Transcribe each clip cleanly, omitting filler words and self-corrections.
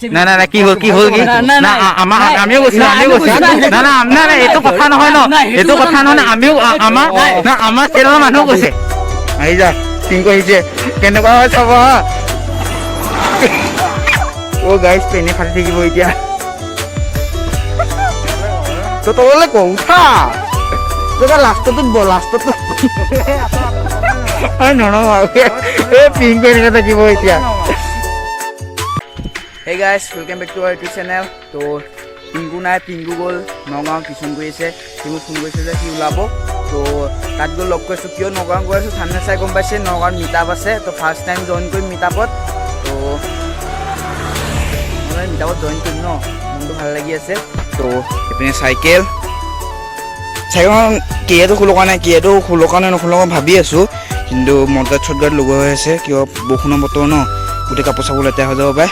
না না না কি হল কি না আমিও গৈছিলো না না না না এইটো কথা নহয় ন এইটো কথা নহয় আমিও আমাৰ চেনেলৰ মানুহ গৈছে আহি যা পিংকু আহিছে কেনেকুৱা হয় চাব হা অ গাইছ পেনে ফাটি থাকিব এতিয়া তো তললৈ কওঁ উঠা তোৰ লাষ্টত এই পিংকু এনেকৈ থাকিব এতিয়া Hey guys, welcome back to our YouTube channel. So, Pingu নাই Pingu গ'ল নগাঁও টিউচন কৰি আছে সি মোক ফোন কৰিছে যে সি ওলাব তো তাত গৈ লগ কৰিছোঁ কিয় নগাঁও গৈ আছোঁ ঠাণ্ডা চাই গম পাইছে নগাঁৱত মিটআপ আছে তো ফাৰ্ষ্ট টাইম জইন কৰিম মিটআপত তো মই মিটআপত জইন কৰিম ন মনটো ভাল লাগি আছে তো এইপিনে চাইকেল কিয়েটো খোলোৱা নাই কিয়েটো খোলোৱা নাই নখোলোৱা ভাবি আছোঁ কিন্তু মটৰ চটগাৰ্ড লগোৱা হৈ আছে কিয় বৰষুণৰ বতৰ ন গোটেই কাপোৰ চাপোৰ লেতেৰা হৈ যাব পাৰে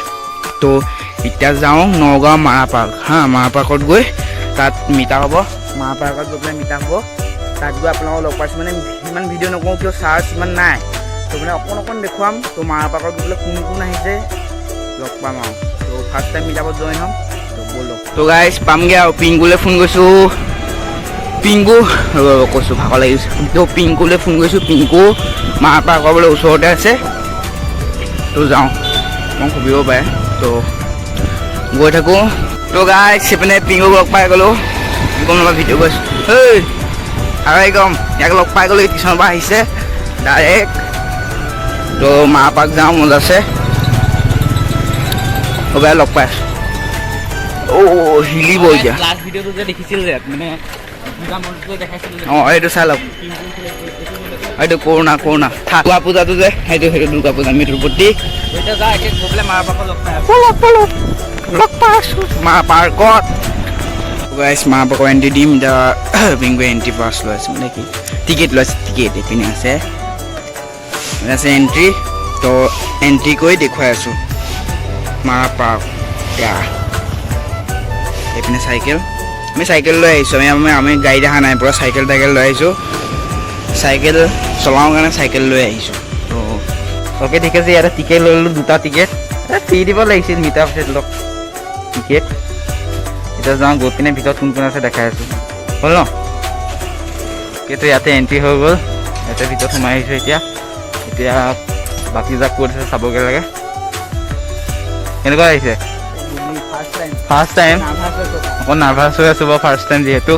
তো এতিয়া যাওঁ নগাঁও মাৰা পাৰ্ক হা মাৰা পাৰ্কত গৈ তাত মিটা হ'ব মাৰা পাৰ্কত গৈ পেলাই মিটা হ'ব তাত গৈ আপোনালোকক লগ পাইছোঁ মানে ইমান ভিডিঅ' নকৰোঁ কিয় চাৰ্জ ইমান নাই তো মানে অকণ দেখুৱাম তো মাৰা পাৰ্কত গৈ পেলাই কোন আহিছে লগ পাম আৰু তো ফাৰ্ষ্ট টাইম মিটাপত জইন হ'ম তো ব'লক তো গাইজ পামগৈ আৰু পিংকুলৈ ফোন কৰিছোঁ পিংকু কৈছোঁ ভাগৰ লাগিছে তো পিংকুলৈ ফোন কৰিছোঁ পিংকু মাৰা পাৰ্কৰ বোলে ওচৰতে আছে তো যাওঁ মই সুবিব পাৰে তো গৈ থাকোঁ তো গাইজ সেইপিনে পিংকুক লগ পাই গ'লোঁ গম নাপায় ভিডিঅ' কৰিছোঁ হেই আৰু গম ইয়াক লগ পাই গ'লোঁ টিউশ্যনৰ পৰা আহিছে ডাইৰেক্ট তো মা পাক যাওঁ মজা আছে সবাই লগ পাই আছোঁ অ' হিলিব এতিয়া অঁ এইটো চাই লওক এইটো কৰোণা দুৰ্গা পূজাটো যে সেইটো দুৰ্গা পূজা মৃত্যুৰ প্ৰতীক লগ পাই আছোঁ মাৰ পাৰ্কত গাইছ মাৰ পাৰ্কৰ এণ্ট্ৰি দিম এতিয়া পিংকুৱে এণ্ট্ৰি পাছ লৈ আছে মানে কি টিকেট লৈছে টিকেট এইপিনে আছে এণ্ট্ৰি তো এণ্ট্ৰি কৰি দেখুৱাই আছোঁ মাৰ পাৰ্ক এতিয়া এইপিনে চাইকেল আমি চাইকেল লৈ আহিছোঁ আমি গাড়ী দেখা নাই পূৰা চাইকেল লৈ আহিছোঁ চাইকেল চলাওঁ কাৰণে চাইকেল লৈ আহিছোঁ তো অ'কে ঠিক আছে ইয়াতে টিকেট লৈ ল'লোঁ দুটা টিকেট ফ্ৰী দিব লাগিছিল মিটাৰ পিছত লগ টিকেট এতিয়া যাওঁ গৈ পিনে ভিতৰত কোন আছে দেখাই আছোঁ হ'ল ন কিন্তু ইয়াতে এণ্ট্ৰি হৈ গ'ল ইয়াতে ভিতৰত সোমাই আহিছোঁ এতিয়া বাকী যাক ক'ত আছে চাবগৈ লাগে কেনেকুৱা আহিছে ফাৰ্ষ্ট টাইম অকণ নাৰ্ভাছ হৈ আছোঁ বাৰু ফাৰ্ষ্ট টাইম যিহেতু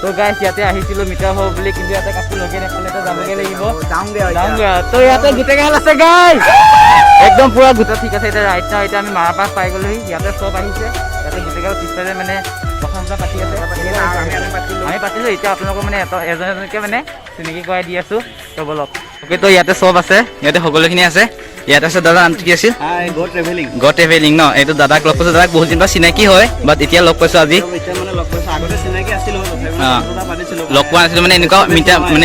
তো গাইছ ইয়াতে আহিছিলোঁ মিটাৰ হ'ব বুলি কিন্তু ইয়াতে কাকো লগে নাপালে যাবগৈ লাগিব যাওঁগৈ তো ইয়াতে গোটেইগাল আছে গাইছ একদম পুৰা গোটা ঠিক আছে এতিয়া ৰাইট নাও এতিয়া আমি মাৰা পাৰ্ক পাই গ'লোহি ইয়াতে চব আহিছে ইয়াতে গোটেইগাল পিছফালে মানে কথা চথা পাতি আছে আমি পাতিলোঁ এতিয়া আপোনালোকক মানে এজনকে মানে চিনাকি কৰাই দি আছোঁ তো বলক অ'কে তো ইয়াতে চব আছে ইয়াতে সকলোখিনি আছে ইয়াত আছে দাদা নামটো কি আছিল গ ট্ৰেভেলিং ন এইটো দাদাক লগ পাইছোঁ দাদাক বহুত দিন পৰা চিনাকি হয় বাট এতিয়া লগ পাইছোঁ আজি লগ পোৱা নাছিলোঁ মানে এনেকুৱা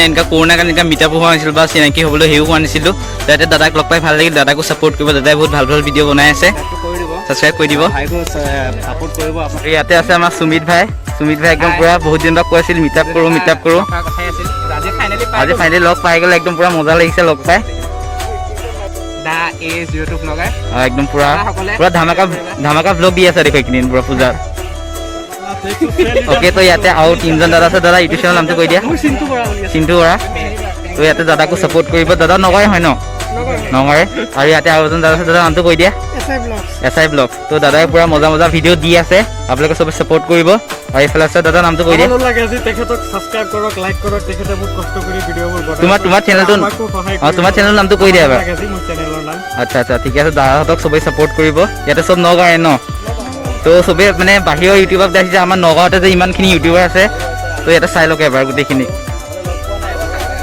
এনেকুৱা কৰোণাৰ কাৰণে এনেকুৱা মিটাপ হোৱা নাছিলোঁ বা চিনাকি হ'বলৈ হেৰিও হোৱা নাছিলোঁ তাতে দাদাক লগ পাই ভাল লাগিল দাদাকো ছাপোৰ্ট কৰিব দাদাই বহুত ভাল ভিডিঅ' বনাই আছে ছাবস্ক্ৰাইব কৰি দিব ইয়াতে আছে আমাৰ সুমিত ভাই একদম পুৰা বহুত দিন পৰা কৈ আছিল মিটাপ কৰোঁ আজি ফাইনেলি লগ পাই গ'লে একদম পুৰা মজা লাগিছে লগ পাই একদম পুৰা ধামাকা ভ্লগ দি আছে দেখো এইকেইদিন পুৰা পূজাত অ'কে তো ইয়াতে আৰু তিনিজন দাদা আছে দাদা ইউটিউব চেনেলৰ নামটো কৈ দিয়া চিন্তু বৰা তো ইয়াতে দাদাকো ছাপোৰ্ট কৰিব দাদা নগৰে হয় ন নগৰে আৰু ইয়াতে আৰু এজন দাদা আছে দাদা নামটো কৈ দিয়া SI ব্লগ তো দাদাই পুৰা মজা ভিডিঅ' দি আছে আপোনালোকে চবে ছাপোৰ্ট কৰিব আৰু এইফালে আছে দাদা নামটো কৈ দিয়া তোমাৰ চেনেলৰ নামটো কৈ দিয়া আচ্ছা ঠিক আছে দাদাহঁতক চবেই ছাপোৰ্ট কৰিব ইয়াতে চব নগাঁৱৰে ন তো চবেই মানে বাহিৰৰ ইউটিউবত দেখিছে আমাৰ নগাঁৱতে যে ইমানখিনি ইউটিউবাৰ আছে তো ইয়াতে চাই লওক এবাৰ গোটেইখিনি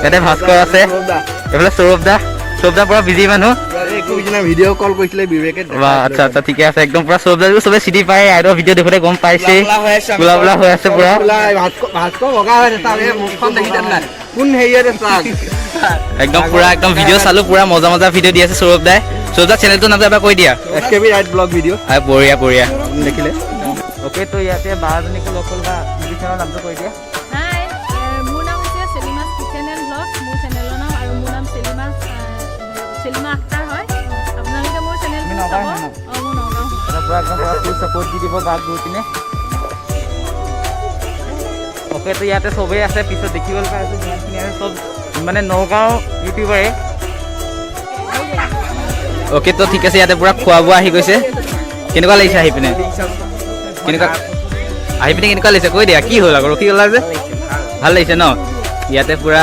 ইয়াতে ভাস্কৰ আছে এইফালে সৌৰভ দা পুৰা বিজি মানুহ ভিডিঅ' কল কৰিছিলে আচ্ছা ঠিকে আছে একদম পুৰা সৌৰভ দা চবে চিটি পাই আইডৰ ভিডিঅ' দেখোঁতে গম পাইছে কোলা হৈ আছে পুৰা একদম পুৰা একদম ভিডিঅ' চালোঁ পুৰা মজা ভিডিঅ' দি আছে সৌৰভ দা চেনেলটোৰ নামটো এবাৰ কৈ দিয়া বঢ়িয়া দেখিলে অ'কে তো ইয়াতে বাজনীকো লগ কৰিলোঁ বা ইউটিউব চেনেলৰ নামটো কৈ দিয়া মোৰ নাম হৈছে চেলিমাছ কিচেন এণ্ড ব্লগ মোৰ চেনেলৰ নাম আৰু মোৰ নাম চেলিমাছ সেলিমা আক্তাৰ হয় আপোনালোকে মোৰ চেনেলটো চাব মোৰ নগাঁও পুৰা ফুল সাপোৰ্ট দি দিব গাত গৈ পিনে ওকে তো ইয়াতে সবেই আছে পিছত দেখিবলৈ পাই আছো যিমানখিনি আছে সব মানে নগাঁও ইউটিউবাৰে ওকে তো ঠিক আছে ইয়াতে পুৰা খোৱা বোৱা আহি গৈছে কেনেকুৱা লাগিছে আহি পিনে কেনেকুৱা লাগিছে কৈ দিয়া কি হ'ল আকৌ ৰখি গ'লা যে ভাল লাগিছে ন ইয়াতে পুৰা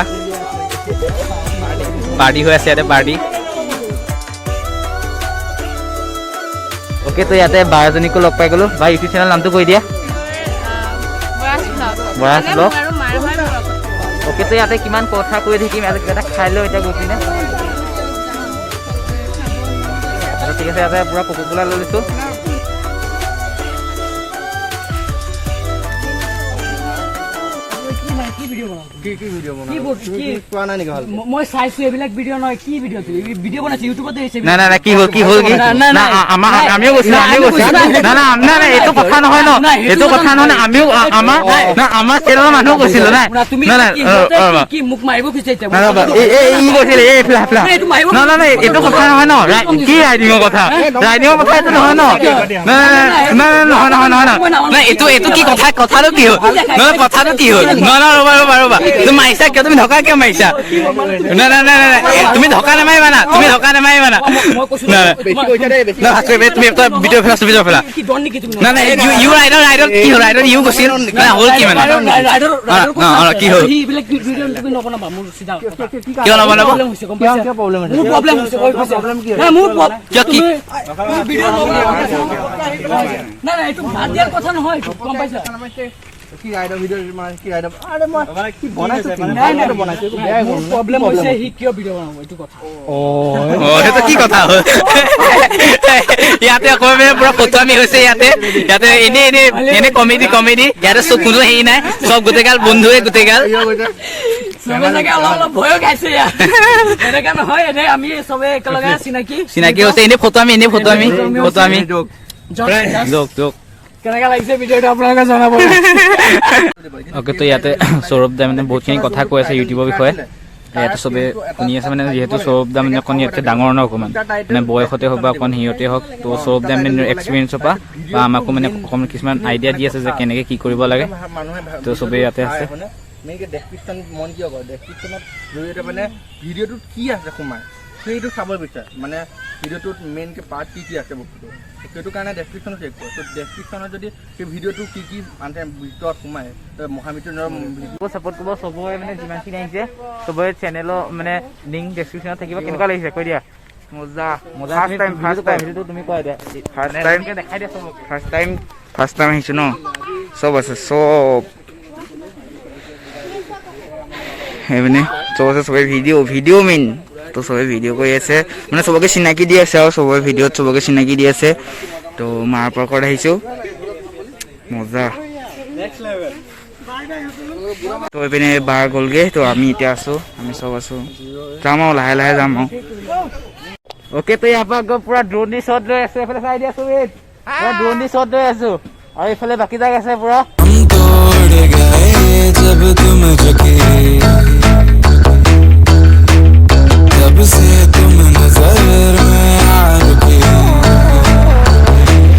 পাৰ্টি হৈ আছে ইয়াতে পাৰ্টি ওকে তো ইয়াতে বাৰজনীকো লগ পাই গ'লো বা ইউটিউব চেনেল নামটো কৈ দিয়া বৰাজ ব্লগ ওকে তো ইয়াতে কিমান কথা কৈ থাকিম ইয়াতে কিবা এটা খাই লওঁ এতিয়া গৈ পিনে ঠিক আছে ইয়াতে পুৰা কোকোকোলা লৈ লৈছোঁ মই চাইছো এইবিলাক ভিডিঅ' নহয় কি ভিডিঅ' ভিডিঅ' বনাইছে ইউটিউবতে নাই কি হ'ল আমিও কৈছিলো এইটো কথা নহয় ন এইটো কথা নহয় আমিও আমাৰ চেনেলৰ মানুহ কৈছিলো নাই কি মোক মাৰিব খুজিছে এইটো কথা নহয় ন কি ৰাইডিঙৰ কথা এইটো নহয় ন নহয় এইটো কি কথাটো কি হ'ল কথাটো কি হ'ল ৰ'বা তুমি মাৰিছা কিয় তুমি ধকা কিয় মাৰিছা তুমি ধকা নামাৰিবা না তুমি ভিডিঅ' ফেলা ইউ ৰাইডৰ কি হ'ল ৰাইডৰ ইউ গৈছিল হ'ল কি মানে কি হ'ল কিয় নবনাব কথা নহয় গম পাইছা কি ৰাইডৰ ভিডিঅ' মানে কি ৰাইডৰ আৰে মই কি বনাইছো প্ৰবলেম হৈছে হি কিয় ভিডিঅ' বনাব এইটো কথা সেইটো কি কথা হ'ল ইয়াতে আকৌ পুৰা ফটোৱামি হৈছে ইয়াতে এনে কমেডি ইয়াতে চব কোনো হেৰি নাই চব গোটেইগাল বন্ধুৱে গোটেইগাল অলপ ভয়ো খাইছে এনেকে নহয় এনে আমি চবে একেলগে চিনাকি হৈছে এনে ফটোৱামি জোক কেনেকা লাগিছে ভিডিঅ'টো আপোনালোকে জনাব ওকে তো ইয়াতে সৌৰভ দা মানে বহুতখিনি কথা কৈ আছে ইউটিউবৰ বিষয়ে ইয়াতে চবে শুনি আছে মানে যিহেতু সৌৰভ দা মানে অকণ ইয়াতকৈ ডাঙৰ ন অকণমান মানে বয়সতে হওক বা অকণ সিহঁতে হওক তো সৌৰভ দা মানে এক্সপিৰিয়েঞ্চৰ পৰা বা আমাকো মানে অকণমান কিছুমান আইডিয়া দি আছে যে কেনেকৈ কি কৰিব লাগে তো চবেই ইয়াতে আছে মেইনকৈ ডেছক্ৰিপশ্যন মন কিয় কয় ডেছক্ৰিপশ্যনত জৰিয়তে মানে ভিডিঅ'টোত কি আছে সোমাই সেইটো চাব বিচাৰে মানে ভিডিঅ'টোত মেইনকৈ পাৰ্ট কি আছে বস্তুটো সেইটো কাৰণে ডেছক্ৰিপশ্যনত চেক কৰে তো ডেছক্ৰিপশ্যনত যদি সেই ভিডিঅ'টো কি মানে ভিতৰত সোমায় মহামৃত্যুঞ্জয়ৰ ভিডিঅ' ছাপোৰ্ট কৰিব চবৰে মানে যিমানখিনি আহিছে চবৰে চেনেলৰ মানে লিংক ডেছক্ৰিপশ্যনত থাকিব কেনেকুৱা লাগিছে কৈ দিয়া মজা তুমি কৈ দিয়া দেখাই দিয়া চবকে ফাৰ্ষ্ট টাইম আহিছোঁ ন চব আছে চব সেইপিনে চব আছে চবে ভিডিঅ' মেইন তো চবে ভিডিঅ' কৰি আছে মানে চবকে চিনাকি দি আছে আৰু চবৰে ভিডিঅ'ত চবকে চিনাকি দি আছে তো মাৰ পাৰ্কত আহিছোঁ মজা তো এইপিনে বাৰ গ'লগৈ তো আমি এতিয়া আছোঁ আমি চব আছোঁ যাম আৰু লাহে যাম আৰু ওকে তো ইয়াৰ পৰা পুৰা ড্ৰোন দি শ্বট লৈ আছো এইফালে চাই দিয়া আছো ড্ৰোন দি শ্বট লৈ আছো আৰু এইফালে বাকী জাগ আছে পুৰা जब से तुम नजर में आ रुके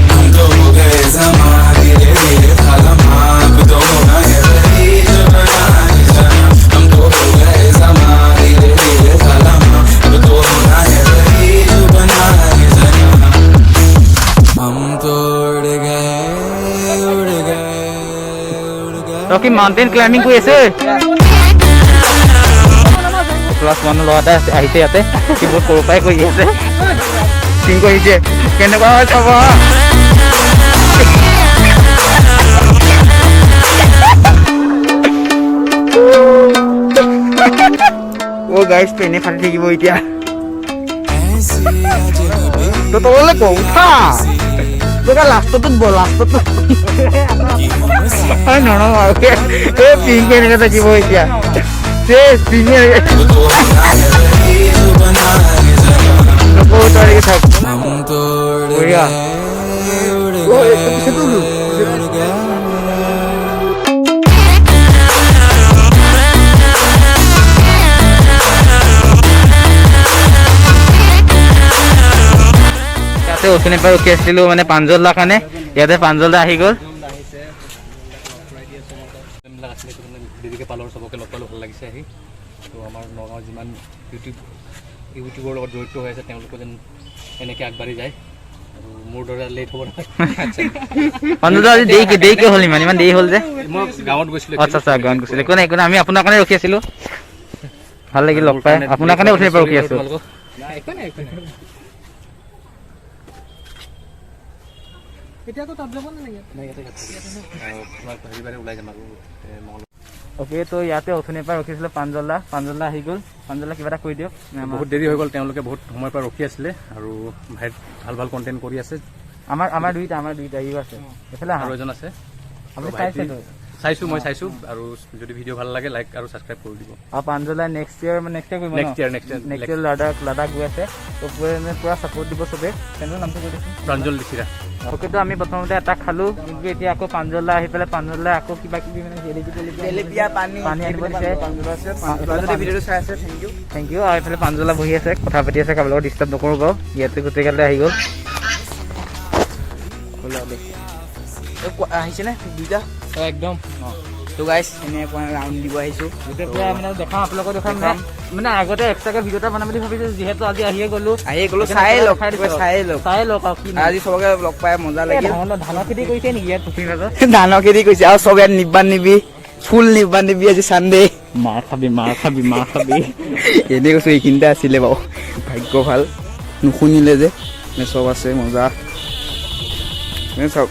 हम तो हो गए ज़माने धीरे कलम आप तो होना है रहीज बनाए जाना हम तो हो गए ज़माने धीरे कलम आप तो होना है रहीज बनाए जाना हम तो उड़ गए रॉकी माउंटेन क्लाइंबिंग कोई ऐसे প্লাছ ওৱান ল'ৰা এটা আহিছে ইয়াতে সি বহুত সৰুৰ পৰাই কৰি আছে চিং কৰিছে কেনেকুৱা হয় চাব অ' গাইছ পেনে ফাটি থাকিব এতিয়া তললৈ ক উঠা তোকা লাষ্টতো পিং কেনেকৈ থাকিব এতিয়া অথনিৰ পৰা ৰখি আছিলোঁ মানে প্ৰাঞ্জলদাৰ কাৰণে। ইয়াতে প্ৰাঞ্জলদা আহি গ'ল। এইবিলাক আছিলে দেৰিকৈ পালৰ চবকে লগ পালোঁ, ভাল লাগিছে আহি। তো আমাৰ নগাঁৱৰ যিমান ইউটিউবৰ লগত জড়িত হৈ আছে তেওঁলোকে যেন এনেকৈ আগবাঢ়ি যায় আৰু মোৰ দৰে লেট হ'ব নহয়। প্ৰাঞ্জলদা আজি দেৰিকৈ হ'ল, ইমান দেৰি হ'ল যে? মই গাঁৱত গৈছিলোঁ। আচ্ছা গাঁৱত গৈছিলে, একো নাই আমি আপোনাৰ কাৰণে ৰখি আছিলোঁ। ভাল লাগিল লগ পাই, আপোনাৰ কাৰণে অথনিৰ পৰা ৰখি আছোঁ। অ'কে, তো ইয়াতে অথনিৰ পৰা ৰখিছিলোঁ প্ৰাঞ্জলদা আহি গ'ল। প্ৰাঞ্জলদা কিবা এটা কৈ দিয়ক। বহুত দেৰি হৈ গ'ল, তেওঁলোকে বহুত সময়ৰ পৰা ৰখি আছিলে আৰু ভাল কণ্টেণ্ট কৰি আছে। আমাৰ দুইটা ইও আছে, এইফালে আৰু এজন আছে, আপুনি চাইছে? মই চাইছোঁ। আৰু যদি ভিডিঅ' ভাল লাগে লাইক আৰু ছাবস্ক্ৰাইব কৰি দিব। আৰু প্ৰাঞ্জলদাই নেক্সট ইয়েৰ কৰিব নেক্সট ইয়েৰ লাডাখ গৈ আছে, তো পুৰা ছাপোৰ্ট দিব চবে। চেনেলৰ নামটো কৈ দিছোঁ। প্ৰাঞ্জল লিখিৰা। অ'কেতো আমি প্ৰথমতে এটা খালোঁ, কিন্তু এতিয়া আকৌ প্ৰাঞ্জলদা আহি পেলাই প্ৰাঞ্জলদাই আকৌ কিবা কিবি মানে পানী আনিব দিছে। Thank you. আৰু এইফালে প্ৰাঞ্জলদা বহি আছে, কথা পাতি আছে, কাৰোবাৰ লগত ডিষ্টাৰ্ব নকৰোঁ বাৰু। ইয়াতে গোটেইগালে আহি গ'ল। আহিছেনে দুইটা? একদম তো গাইছ এনে ৰাউণ্ড দিব আহিছোঁ। গোটেই পুৰা মানে দেখাম, আপোনালোকক দেখাম মানে আগতে এক্সট্ৰাকৈ ভিডিঅ' এটা বনাম বুলি ভাবিছোঁ, যিহেতু আজি আহিয়ে গ'লোঁ চাই লওক আৰু কি আজি চবকে লগ পাই মজা লাগিল। ধানৰ খেতি কৰিছে নেকি ইয়াত পুখুৰী মাজত? ধানৰ খেতি কৰিছে আৰু চব ইয়াত নিবি ফুল নিবি আজি চানডে। মাৰ খাবি এনেই কৈছোঁ, এইখিনিতে আছিলে বাৰু, ভাগ্য ভাল নুশুনিলে যে। চব আছে মজা, চাওক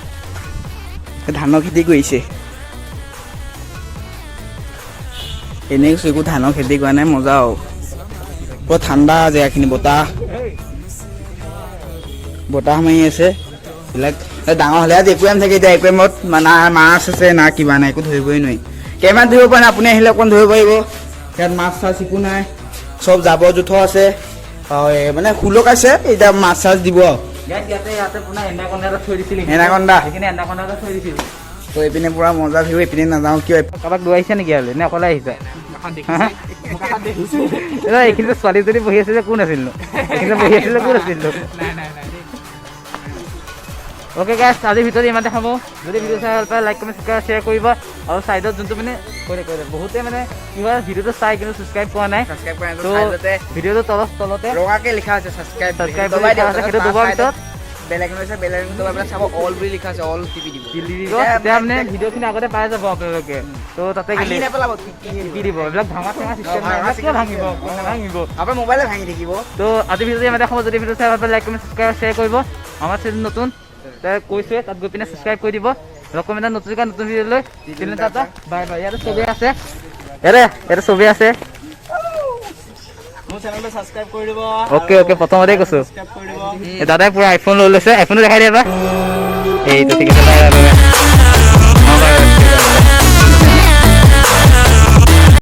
ধানৰ খেতি কৰিছে। এনেই কৈছোঁ, একো ধানৰ খেতি কৰা নাই, মজা আৰু বৰ ঠাণ্ডা জেগাখিনি, বতাহ মাৰি আছে। এইবিলাক ডাঙৰ হ'লে আজি একুৱাম থাকে, এতিয়া একুৱামত না মাছ আছে না কিবা নাই, একো ধৰিবই নোৱাৰি। কেমেৰাত ধৰিব পৰা নাই, আপুনি আহিলে অকণ ধৰিব পাৰিব। ইয়াত মাছ চাছ একো নাই, চব জাবৰ জোঁথৰ আছে, মানে সুলকাইছে, এতিয়া মাছ চাছ দিব। ইয়াতে পুনৰ এনাকন্দা এটা থৈ দিছিল, এনাকন্দা সেইখিনি এনাকন্দা এটা থৈ দিছিল। তো এইপিনে পুৰা মজা ভিউ, এইপিনে নাযাওঁ কিয়? কাৰোবাক লৈ আহিছে নেকি আৰু নে অকলে আহিছে? এইখিনিতে ছোৱালীজনী বহি আছিল যে, কোন আছিলনো? এইখিনিতে বহি আছিলে, কোন আছিলনো? অ'কে গাইছ, আজিৰ ভিডিঅ'টো ইমানতে খাব। যদি ভিডিঅ' চাই ভাল পায় লাইক কমেণ্ট শ্বেয়াৰ কৰিব। আৰু ছাইডত যোনটো মানে বহুতে মানে কি হয়, ভিডিঅ'টো চাই কিন্তু ছাবস্ক্ৰাইব কৰা নাই, তো ভিডিঅ'টো তলতে ৰঙাকে লিখা আছে ছাবস্ক্ৰাইব লিখা আছে, সেইটো দবাৰ পিছত বেলেগ চাব, অল বুলি লিখা আছে, অল টিপি দিব। তেতিয়া মানে ভিডিঅ'খিনি আগতে পাই যাব আপোনালোকে। তো তাতে টিপি দিব, এইবিলাক ভাঙা চিষ্টেম ভাঙিব। আপোনাৰ মোবাইলে ভাঙি থাকিব। তো আজি ভিডিঅ'টো ইমানতে খাব। যদি ভিডিঅ' চাই ভাল পায় লাইক কমেণ্ট শ্বেয়াৰ কৰিব। আমাৰ চেনেল নতুন কৈছোৱে, তাত গৈ পিনে ছাবস্ক্ৰাইব কৰি দিব। ৰেকমেণ্ডেড নতুন ভিডিঅ' লৈ বাই বাই। ইয়াতে চবেই আছে, ইয়াতে চবেই আছে। অ'কে প্ৰথমতে কৈছোঁ, দাদাই পুৰা আইফোন লৈ লৈছে। আইফোনটো দেখাই দিয়া এইটো ঠিক আছে।